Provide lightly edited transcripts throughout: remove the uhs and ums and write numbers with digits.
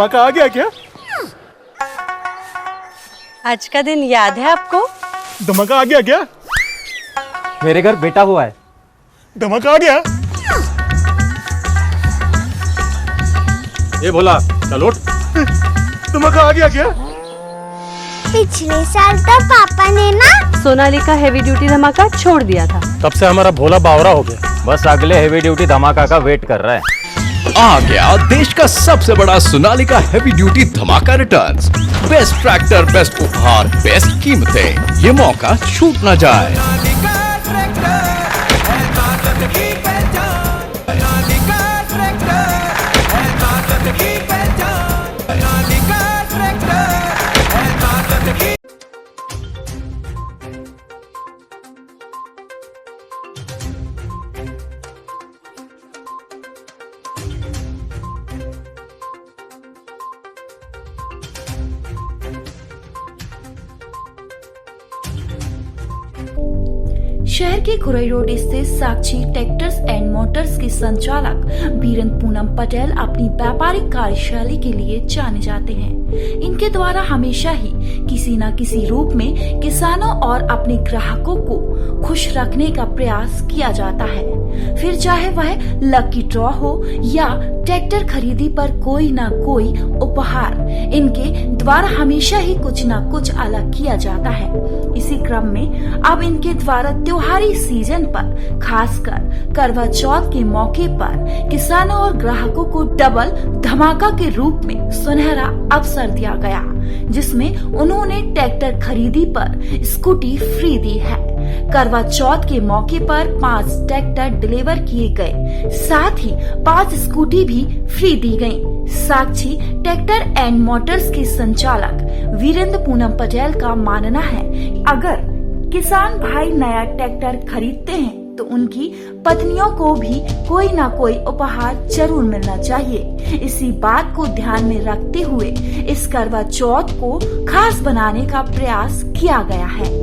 धमाका आ गया क्या? आज का दिन याद है आपको? धमाका आ गया क्या? मेरे घर बेटा हुआ है। धमाका आ गया? ये भोला चल उठ। धमाका आ गया क्या? पिछले साल तो पापा ने ना सोनालिका हेवी ड्यूटी धमाका छोड़ दिया था। तब से हमारा भोला बावरा हो गया। बस अगले हेवी ड्यूटी धमाका का वेट कर रहा है। आ गया देश का सबसे बड़ा सोनालिका हेवी ड्यूटी धमाका रिटर्न्स। बेस्ट ट्रैक्टर, बेस्ट उपहार, बेस्ट कीमतें, ये मौका छूट न जाए। शहर के खुरई रोड स्थित साक्षी ट्रैक्टर्स एंड मोटर्स के संचालक वीरेंद्र पूनम पटेल अपनी व्यापारिक कार्यशैली के लिए जाने जाते हैं। इनके द्वारा हमेशा ही किसी न किसी रूप में किसानों और अपने ग्राहकों को खुश रखने का प्रयास किया जाता है, फिर चाहे वह लकी ड्रॉ हो या ट्रैक्टर खरीदी पर कोई ना कोई उपहार, इनके द्वारा हमेशा ही कुछ ना कुछ अलग किया जाता है। इसी क्रम में अब इनके द्वारा त्योहारी सीजन पर खासकर करवा चौथ के मौके पर किसानों और ग्राहकों को डबल धमाका के रूप में सुनहरा अवसर दिया गया, जिसमें उन्होंने ट्रैक्टर खरीदी पर स्कूटी फ्री दी है। करवा चौथ के मौके पर 5 ट्रैक्टर डिलीवर किए गए, साथ ही 5 स्कूटी भी फ्री दी गयी। साक्षी ट्रैक्टर एंड मोटर्स के संचालक वीरेंद्र पूनम पटेल का मानना है, अगर किसान भाई नया ट्रैक्टर खरीदते हैं तो उनकी पत्नियों को भी कोई ना कोई उपहार जरूर मिलना चाहिए। इसी बात को ध्यान में रखते हुए इस करवा चौथ को खास बनाने का प्रयास किया गया है।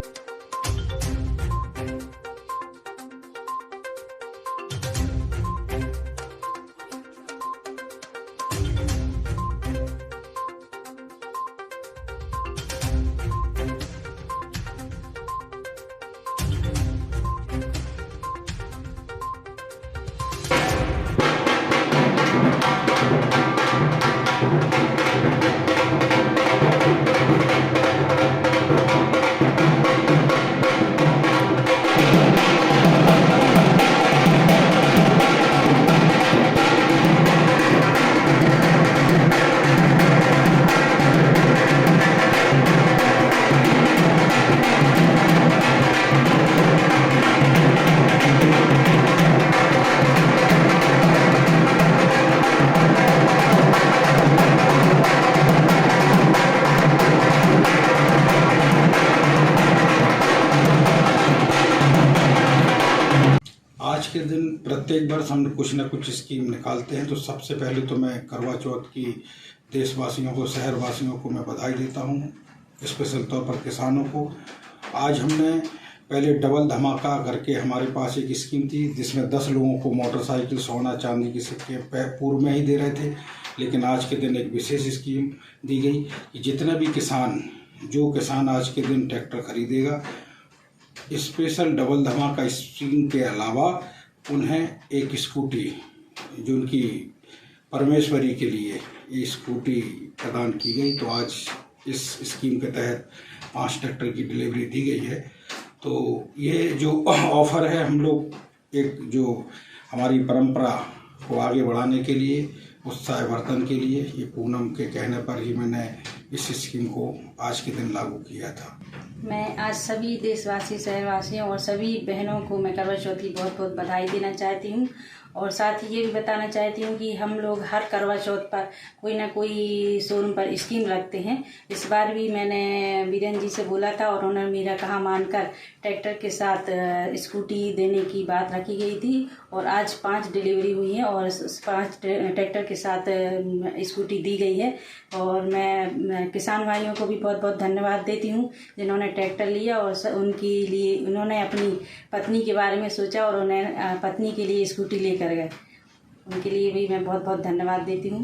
आज के दिन प्रत्येक वर्ष हम कुछ न कुछ स्कीम निकालते हैं। तो सबसे पहले तो मैं करवा चौथ की देशवासियों को, शहरवासियों को मैं बधाई देता हूं, स्पेशल तौर पर किसानों को। आज हमने पहले डबल धमाका करके हमारे पास एक स्कीम थी जिसमें 10 लोगों को मोटरसाइकिल, सोना चांदी के सिक्के पूर्व में ही दे रहे थे, लेकिन आज के दिन एक विशेष स्कीम दी गई कि जितने भी किसान, जो किसान आज के दिन ट्रैक्टर खरीदेगा, स्पेशल डबल धमाका स्कीम के अलावा उन्हें एक स्कूटी, जो उनकी परमेश्वरी के लिए ये स्कूटी प्रदान की गई। तो आज इस स्कीम के तहत 5 ट्रैक्टर की डिलीवरी दी गई है। तो ये जो ऑफ़र है, हम लोग एक जो हमारी परंपरा को आगे बढ़ाने के लिए, उत्साहवर्धन के लिए, ये पूनम के कहने पर ही मैंने इस स्कीम को आज के दिन लागू किया था। मैं आज सभी देशवासी, शहरवासियों और सभी बहनों को मैं करवा चौथ की बहुत बहुत बधाई देना चाहती हूँ। और साथ ही ये भी बताना चाहती हूँ कि हम लोग हर करवा चौथ पर कोई ना कोई शोरूम पर स्कीम रखते हैं। इस बार भी मैंने वीरेंद्र जी से बोला था और उन्होंने मेरा कहा मानकर ट्रैक्टर के साथ स्कूटी देने की बात रखी गई थी और आज 5 डिलीवरी हुई है और 5 ट्रैक्टर के साथ स्कूटी दी गई है। और मैं किसान भाइयों को भी बहुत बहुत धन्यवाद देती हूँ जिन्होंने ट्रैक्टर लिया और उनके लिए उन्होंने अपनी पत्नी के बारे में सोचा और उन्हें पत्नी के लिए स्कूटी लेकर गए। उनके लिए भी मैं बहुत बहुत धन्यवाद देती हूँ।